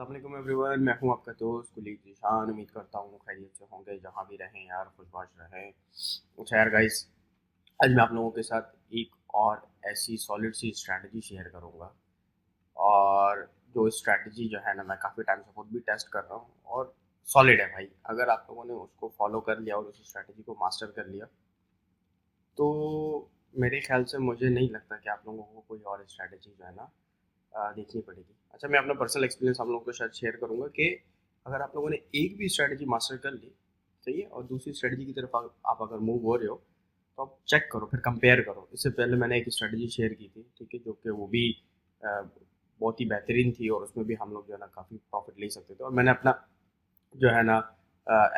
अस्सलाम वालेकुम एवरीवन, मैं हूं आपका दोस्त कुलीग ज़ीशान। उम्मीद करता हूं खैरियत से होंगे जहां भी रहें यार, खुशबाश रहें। अच्छा यार गाइस, आज मैं आप लोगों के साथ एक और ऐसी सॉलिड सी स्ट्रैटेजी शेयर करूंगा। और जो स्ट्रैटेजी जो है ना, मैं काफ़ी टाइम से खुद भी टेस्ट कर रहा हूँ और सॉलिड है भाई। अगर आप लोगों ने उसको फॉलो कर लिया और उस स्ट्रैटेजी को मास्टर कर लिया तो मेरे ख्याल से मुझे नहीं लगता कि आप लोगों को कोई और स्ट्रैटेजी जो है ना देखनी पड़ेगी। अच्छा, मैं अपना पर्सनल एक्सपीरियंस आप लोगों के साथ शेयर करूँगा कि अगर आप लोगों ने एक भी स्ट्रैटेजी मास्टर कर ली, सही है, और दूसरी स्ट्रैटेजी की तरफ आप अगर मूव हो रहे हो तो आप चेक करो, फिर कंपेयर करो। इससे पहले मैंने एक स्ट्रैटेजी शेयर की थी, ठीक है, जो कि वो भी बहुत ही बेहतरीन थी और उसमें भी हम लोग जो है ना काफ़ी प्रॉफिट ले सकते थे। और मैंने अपना जो है ना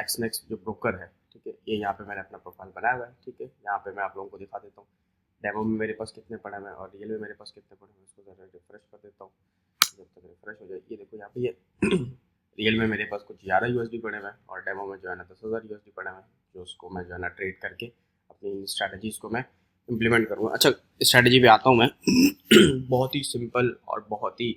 एक्सनेक्स जो ब्रोकर है, ठीक है, ये यहाँ पे मैंने अपना प्रोफाइल बनाया हुआ है, ठीक है। यहाँ पे मैं आप लोगों को दिखा देता हूँ डेमो में मेरे पास कितने पड़े हैं और रियल में मेरे पास कितने पड़े हैं। उसको ज़रा रिफ्रेश कर देता हूँ, जब तक रिफ्रेश हो जाए। ये देखो यहाँ पे ये रियल में मेरे पास कुछ 11 USD पड़े हुए हैं और डेमो में जो है ना 10,000 USD पड़े हुए हैं, जो उसको मैं जो है ना ट्रेड करके अपनी स्ट्रैटेजीज को मैं इम्प्लीमेंट करूँगा। अच्छा, स्ट्रैटेजी पे आता हूँ मैं। बहुत ही सिंपल और बहुत ही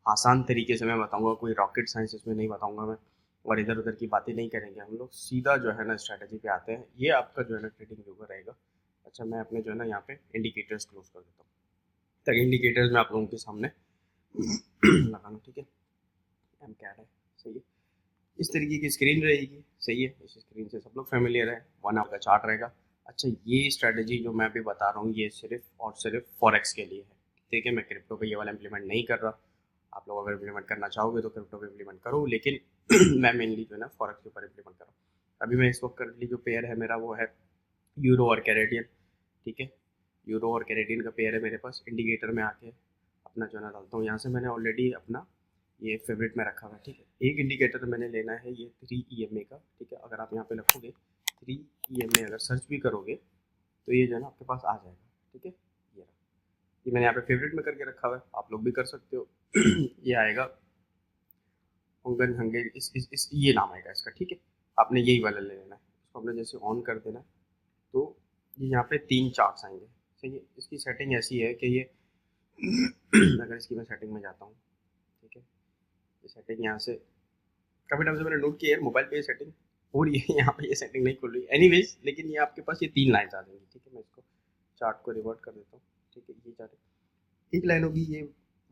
आसान तरीके से मैं बताऊंगा, कोई रॉकेट साइंस इसमें नहीं बताऊंगा मैं, और इधर उधर की बातें नहीं करेंगे हम लोग, सीधा जो है ना स्ट्रैटेजी पे आते हैं। ये आपका जो है ना ट्रेडिंग व्यू रहेगा। अच्छा, मैं अपने जो है ना यहाँ पे इंडिकेटर्स क्लोज कर देता हूँ, ताकि इंडिकेटर्स में आप लोगों के सामने लगाना, ठीक है। एम कैड है, सही है। इस तरीके की स्क्रीन रहेगी, सही है। इस स्क्रीन से सब लोग फेमिलियर है। 1 आवर का चार्ट रहेगा। अच्छा, ये स्ट्रैटेजी जो मैं अभी बता रहा हूँ ये सिर्फ और सिर्फ फॉरेक्स के लिए है, ठीक है। मैं क्रिप्टो पे ये वाला इम्प्लीमेंट नहीं कर रहा। आप लोग अगर इम्प्लीमेंट करना चाहोगे तो क्रिप्टो पे इम्प्लीमेंट करो, लेकिन मैं मेनली जो है ना फॉरेक्स के ऊपर इम्प्लीमेंट कर रहा हूँ। अभी मैं इस वक्त करंटली जो पेयर है मेरा वो है यूरो और कैनेडियन, ठीक है। यूरो और कैनेडियन का पेयर है मेरे पास। इंडिकेटर में आके अपना जो है ना डालता हूँ। यहाँ से मैंने ऑलरेडी अपना ये फेवरेट में रखा हुआ है, ठीक है। एक इंडिकेटर मैंने लेना है ये 3 EMA का, ठीक है। अगर आप यहाँ पे रखोगे 3 EMA, अगर सर्च भी करोगे तो ये जो है ना आपके पास आ जाएगा, ठीक है। ये रहा, ये मैंने यहाँ पे फेवरेट में करके रखा हुआ है, आप लोग भी कर सकते हो। ये आएगा होंगन हंगेरी, इस ये नाम आएगा इसका, ठीक है। आपने यही वाला ले लेना है। इसको आपने जैसे ऑन कर देना है तो ये यहाँ पे 3 चार्ट्स आएंगे, सही है। इसकी सेटिंग ऐसी है कि ये अगर इसकी मैं सेटिंग में जाता हूँ, ठीक है, ये सेटिंग यहाँ से काफ़ी टाइम से मैंने नोट किया है मोबाइल पे ये सेटिंग हो रही है, यहाँ पे ये सेटिंग नहीं खुल रही एनीवेज, लेकिन ये आपके पास ये 3 लाइन्स आ जाएंगी, ठीक है। मैं इसको चार्ट को रिवर्ट कर देता हूँ, ठीक है। ये चार्ट एक लाइन होगी ये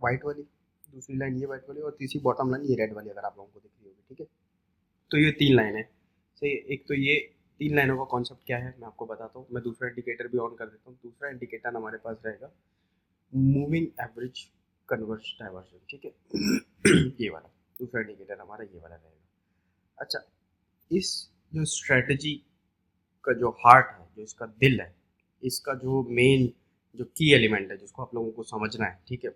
वाइट वाली, दूसरी लाइन ये वाइट वाली, और तीसरी बॉटम लाइन ये रेड वाली, अगर आप लोगों को दिख रही होगी, ठीक है। तो ये 3 लाइन है, सही है। एक तो ये 3 लाइनों का कॉन्सेप्ट क्या है मैं आपको बताता हूँ। मैं दूसरा इंडिकेटर भी ऑन कर देता हूँ। दूसरा इंडिकेटर हमारे पास रहेगा मूविंग एवरेज कन्वर्स डाइवर्जन, ठीक है। ये वाला दूसरा इंडिकेटर हमारा ये वाला रहेगा। अच्छा, इस जो स्ट्रेटजी का जो हार्ट है, जो इसका दिल है, इसका जो मेन जो की एलिमेंट है जिसको आप लोगों को समझना है, ठीक है,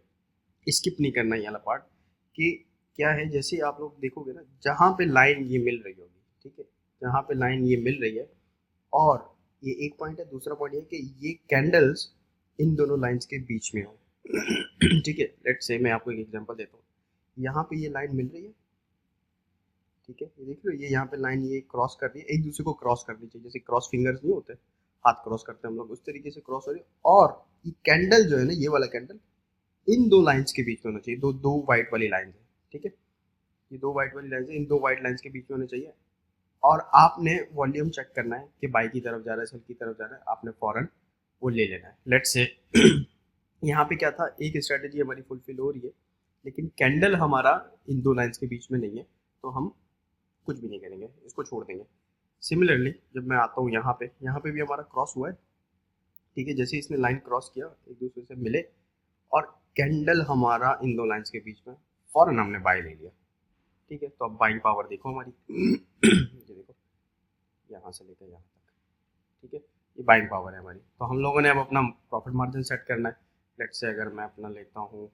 स्किप नहीं करना ये वाला पार्ट, कि क्या है। जैसे आप लोग देखोगे ना, जहाँ पे लाइन ये मिल रही होगी, ठीक है, जहाँ पे लाइन ये मिल रही है, और ये एक पॉइंट है। दूसरा पॉइंट ये कि ये कैंडल्स इन दोनों लाइंस के बीच में हो। ठीक है, लेट्स से मैं आपको एक एग्जांपल देता हूँ। यहाँ पे ये लाइन मिल रही है, ठीक है, ये देख लो, ये यहाँ पे लाइन ये क्रॉस कर रही है, एक दूसरे को क्रॉस करनी चाहिए, जैसे क्रॉस फिंगर्स नहीं होते, हाथ क्रॉस करते हैं हम लोग, उस तरीके से क्रॉस हो रही है। और ये कैंडल जो है ना, ये वाला कैंडल इन दो लाइंस के बीच में होना चाहिए। दो दो वाइट वाली लाइन है, ठीक है। ये दो वाइट वाली लाइन है, इन दो वाइट लाइंस के बीच में होने चाहिए। और आपने वॉल्यूम चेक करना है कि बाई की तरफ जा रहा है, सेल की तरफ जा रहा है, आपने फॉरन वो ले लेना है। लेट्स से यहाँ पे क्या था, एक स्ट्रेटेजी हमारी फुलफिल हो रही है, लेकिन कैंडल हमारा इन दो लाइंस के बीच में नहीं है, तो हम कुछ भी नहीं करेंगे, इसको छोड़ देंगे। सिमिलरली जब मैं आता हूँ यहाँ पे भी हमारा क्रॉस हुआ है, ठीक है। जैसे इसने लाइन क्रॉस किया, एक दूसरे से मिले, और कैंडल हमारा इन दो लाइंस के बीच में, फौरन हमने बाय ले लिया, ठीक है। तो अब बाइंग पावर देखो हमारी, ये देखो, यहाँ से लेकर यहाँ तक, ठीक है, ये बाइंग पावर है हमारी। तो हम लोगों ने अब अपना प्रॉफिट मार्जिन सेट करना है। लेट्स से अगर मैं अपना लेता हूँ,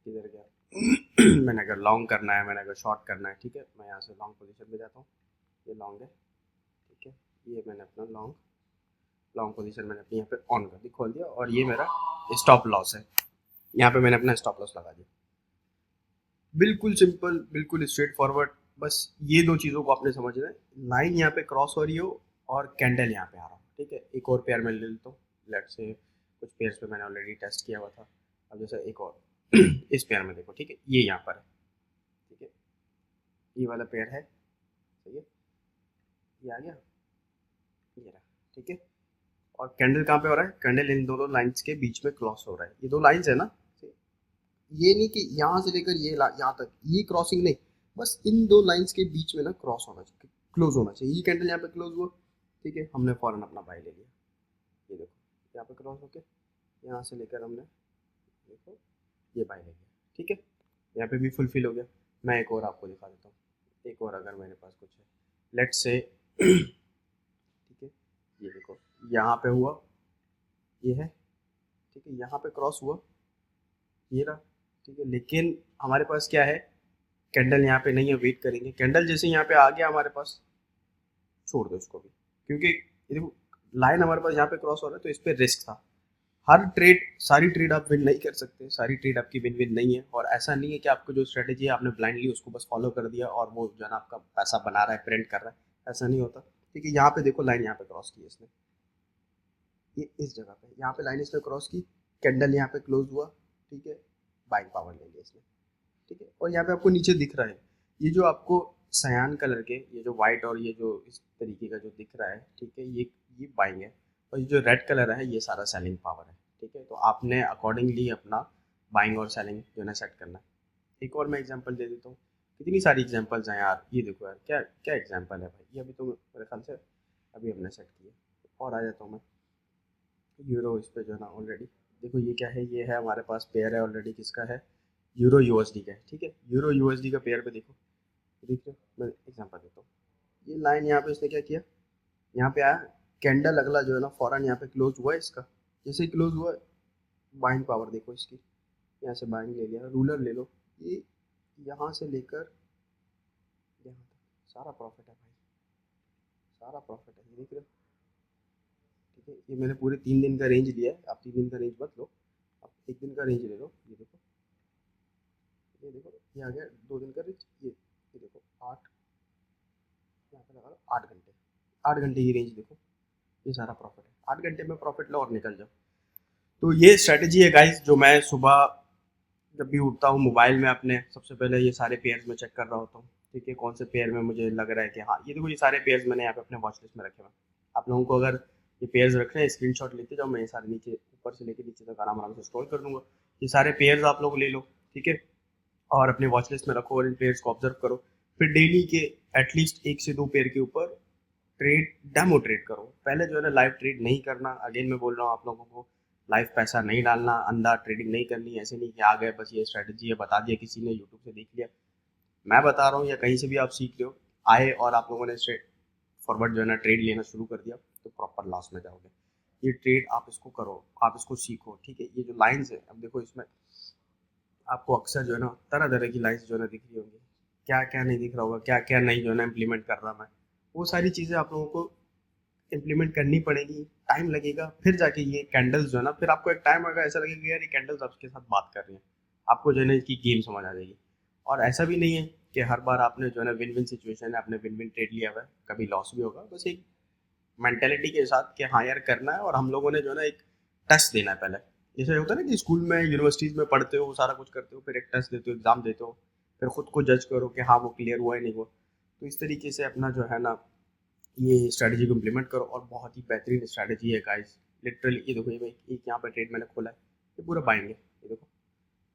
किधर गया, मैंने अगर लॉन्ग करना है, मैंने अगर शॉर्ट करना है, ठीक है, मैं यहाँ से लॉन्ग पोजीशन में जाता हूँ। ये लॉन्ग है, ठीक है। ये मैंने अपना लॉन्ग लॉन्ग पोजीशन मैंने अपनी यहाँ पे ऑन कर दी, खोल दिया, और ये मेरा स्टॉप लॉस है। यहाँ पे मैंने अपना स्टॉप लॉस लगा दिया। बिल्कुल सिंपल, बिल्कुल स्ट्रेट फॉरवर्ड। बस ये दो चीज़ों को आपने समझना है। लाइन यहाँ पे क्रॉस हो रही हो और कैंडल यहाँ पे आ रहा हो, ठीक है। एक और पेयर में ले लेता हूँ। लेट्स से कुछ पेयर्स पे मैंने ऑलरेडी टेस्ट किया हुआ था। अब जैसे एक और इस पेयर में देखो, ठीक है, ये यहाँ पर है, ये वाला पेयर है, सही है, ये आ गया, ये रहा, ठीक है। और कैंडल कहाँ पे हो रहा है, कैंडल इन दोनों लाइंस के बीच में क्रॉस हो रहा है, ये दो लाइंस है ना, ये नहीं कि यहाँ से लेकर ये यहाँ तक ये क्रॉसिंग नहीं, बस इन दो लाइंस के बीच में ना क्रॉस होना चाहिए, क्लोज होना चाहिए। ये कैंडल यहाँ पे क्लोज हुआ, ठीक है, हमने फौरन अपना बाय ले लिया, ये देखो यहाँ पे क्रॉस होके यहाँ से लेकर हमने देखो ये बाय ले लिया, ठीक है, यहाँ पे भी फुलफिल हो गया। मैं एक और आपको दिखा देता हूँ, एक और अगर मेरे पास कुछ है, लेट्स से ठीक है, ये देखो यहाँ पे हुआ, ये है, ठीक है, यहाँ पे क्रॉस हुआ, ये रहा, ठीक है, लेकिन हमारे पास क्या है, कैंडल यहाँ पे नहीं है, वेट करेंगे, कैंडल जैसे यहाँ पे आ गया हमारे पास, छोड़ दो इसको भी, क्योंकि ये देखो लाइन हमारे पास यहाँ पे क्रॉस हो रहा है, तो इस पर रिस्क था। हर ट्रेड, सारी ट्रेड आप विन नहीं कर सकते, सारी ट्रेड आपकी विन विन नहीं है, और ऐसा नहीं है कि आपको जो स्ट्रेटेजी है आपने ब्लाइंडली उसको बस फॉलो कर दिया और वो जो है ना आपका पैसा बना रहा है, प्रिंट कर रहा है, ऐसा नहीं होता। ठीक है, यहाँ पे देखो लाइन यहाँ पे क्रॉस की इसने, ये इस जगह पे यहाँ पे लाइन इसने क्रॉस की, कैंडल यहाँ पे क्लोज हुआ, ठीक है, बाइंग पावर ले लिया इसने, ठीक है, और यहाँ पे आपको नीचे दिख रहा है, ये जो आपको सयान कलर के, ये जो व्हाइट और ये जो इस तरीके का जो दिख रहा है, ठीक है, ये बाइंग है, और ये जो रेड कलर है ये सारा सेलिंग पावर है, ठीक है, तो आपने अकॉर्डिंगली अपना बाइंग और सेलिंग जो है सेट करना है। एक और मैं एग्जांपल दे देता हूँ, कितनी सारी एग्जांपल्स हैं यार, ये देखो यार क्या क्या एग्जांपल है भाई, ये अभी तो मेरे ख्याल से अभी हमने सेट किया, और आ जाता हूँ मैं यूरो इस पे जो है ना ऑलरेडी, देखो ये क्या है, ये है हमारे पास पेयर है ऑलरेडी, किसका है, यूरो यूएसडी का है, ठीक है, यूरो यूएसडी का पेयर पे देखो, देख रहे हो, मैं एग्जांपल देता हूँ, ये लाइन यहाँ पे इसने क्या किया, यहाँ पे आया, कैंडल अगला जो है ना फौरन यहाँ पे क्लोज हुआ है इसका, जैसे ही क्लोज हुआ, बाइंग पावर देखो इसकी, यहाँ से बाइंग ले लिया, रूलर ले लो, ये यहाँ से लेकर यहाँ तक सारा प्रॉफिट है भाई, सारा प्रॉफिट है, ये देख रहे हो, ठीक है, ये मैंने पूरे 3 दिन का रेंज लिया है, आप 3 दिन का रेंज मत लो, आप 1 दिन का रेंज ले लो, ये देखो, ये देखो, ये आ गया 2 दिन का रेंज, ये देखो 8, यहाँ पे लगा लो 8 घंटे, 8 घंटे की रेंज देखो, ये सारा प्रॉफिट है, 8 घंटे में प्रॉफिट लो और निकल जाओ। तो ये स्ट्रेटजी है गाइस, जो मैं सुबह जब भी उठता हूँ मोबाइल में अपने, सबसे पहले ये सारे पेयर्स में चेक कर रहा होता हूँ, ठीक है, कौन से पेयर में मुझे लग रहा है कि हाँ, ये देखो ये सारे पेयर्स मैंने यहाँ पे अपने वॉच लिस्ट में रखे हुए हैं। आप लोगों को अगर ये पेयर्स रखने हैं, स्क्रीनशॉट लेते जाओ, मैं ये सारे नीचे ऊपर से लेके नीचे तक आराम आराम से स्क्रॉल कर दूंगा, ये सारे पेयर्स आप लोग ले लो, ठीक है, और अपने वॉच लिस्ट में रखो और इन पेयर्स को ऑब्जर्व करो, फिर डेली के एटलीस्ट 1 से 2 पेयर के ऊपर ट्रेड, डेमो ट्रेड करो, पहले जो है ना लाइव ट्रेड नहीं करना, अगेन मैं बोल रहा हूँ आप लोगों को, लाइव पैसा नहीं डालना, अंधा ट्रेडिंग नहीं करनी, ऐसे नहीं कि आ गए बस ये स्ट्रेटजी है बता दिया किसी ने, यूट्यूब से देख लिया, मैं बता रहा हूँ या कहीं से भी आप सीख रहे हो, आए और आप लोगों ने स्ट्रेट फॉरवर्ड जो है ना ट्रेड लेना शुरू कर दिया, तो प्रॉपर लॉस में जाओगे। ये ट्रेड आप इसको करो, आप इसको सीखो, ठीक है, ये जो लाइन्स है, अब देखो इसमें आपको अक्सर जो है ना तरह तरह की लाइन्स जो है ना दिख रही होंगी, क्या क्या नहीं दिख रहा होगा, क्या क्या नहीं जो है ना इम्प्लीमेंट कर रहा मैं, वो सारी चीज़ें आप लोगों को इम्प्लीमेंट करनी पड़ेगी, टाइम लगेगा, फिर जाके ये कैंडल्स जो है ना, फिर आपको एक टाइम आएगा ऐसा लगेगा यार ये कैंडल्स आपके साथ बात कर रही हैं, आपको जो है ना इसकी गेम समझ आ जाएगी। और ऐसा भी नहीं है कि हर बार आपने जो है ना विन विन सिचुएशन है, आपने विन विन ट्रेड लिया हुआ है, कभी लॉस भी होगा, बस एक मेंटेलिटी के साथ कि हाँ यार करना है, और हम लोगों ने जो है ना एक टेस्ट देना है पहले, जैसे होता है ना कि स्कूल में यूनिवर्सिटीज़ में पढ़ते हो सारा कुछ करते हो, फिर एक टेस्ट देते हो, एग्जाम देते हो, फिर खुद को जज करो कि हाँ वो क्लियर हुआ है नहीं हुआ, तो इस तरीके से अपना जो है ना ये स्ट्रैटेजी को इम्प्लीमेंट करो, और बहुत ही बेहतरीन स्ट्रैटेजी है गाइस, लिटरली। ये देखो ये एक यहाँ पे ट्रेड मैंने खोला है, ये पूरा बाइंग है, ये देखो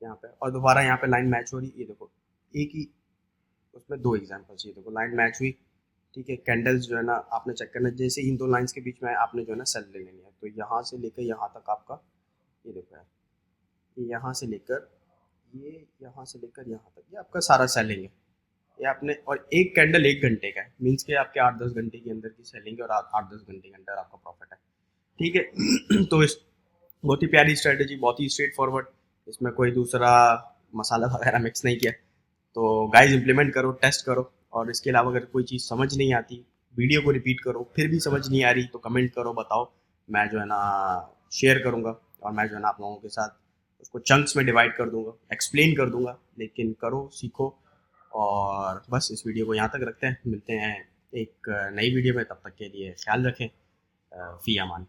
यहाँ पे, और दोबारा यहाँ पे लाइन मैच हो रही, ये देखो एक ही उसमें 2 एग्जाम्पल्स, ये देखो लाइन मैच हुई, ठीक है, कैंडल्स जो है ना आपने चेक करना, जैसे इन 2 लाइन्स के बीच में आपने जो है ना सेल ले लेनी है, तो यहाँ से लेकर यहाँ तक आपका, ये देखो यार, ये यहाँ से लेकर ये यहाँ से लेकर यहाँ तक ये आपका सारा सेलिंग है, ये आपने, और एक कैंडल 1 घंटे का है, मीन्स के आपके 8-10 घंटे के अंदर की सेलिंग है, और 8-10 घंटे के अंदर आपका प्रॉफिट है, ठीक है। तो इस बहुत ही प्यारी स्ट्रेटेजी, बहुत ही स्ट्रेट फॉरवर्ड, इसमें कोई दूसरा मसाला वगैरह मिक्स नहीं किया, तो गाइस इम्प्लीमेंट करो, टेस्ट करो, और इसके अलावा अगर कोई चीज़ समझ नहीं आती, वीडियो को रिपीट करो, फिर भी समझ नहीं आ रही तो कमेंट करो, बताओ, मैं जो है ना शेयर करूँगा, और मैं जो है ना आप लोगों के साथ उसको चंक्स में डिवाइड कर दूंगा, एक्सप्लेन कर दूंगा, लेकिन करो, सीखो, और बस इस वीडियो को यहाँ तक रखते हैं, मिलते हैं एक नई वीडियो में, तब तक के लिए ख्याल रखें, फ़ी अमान।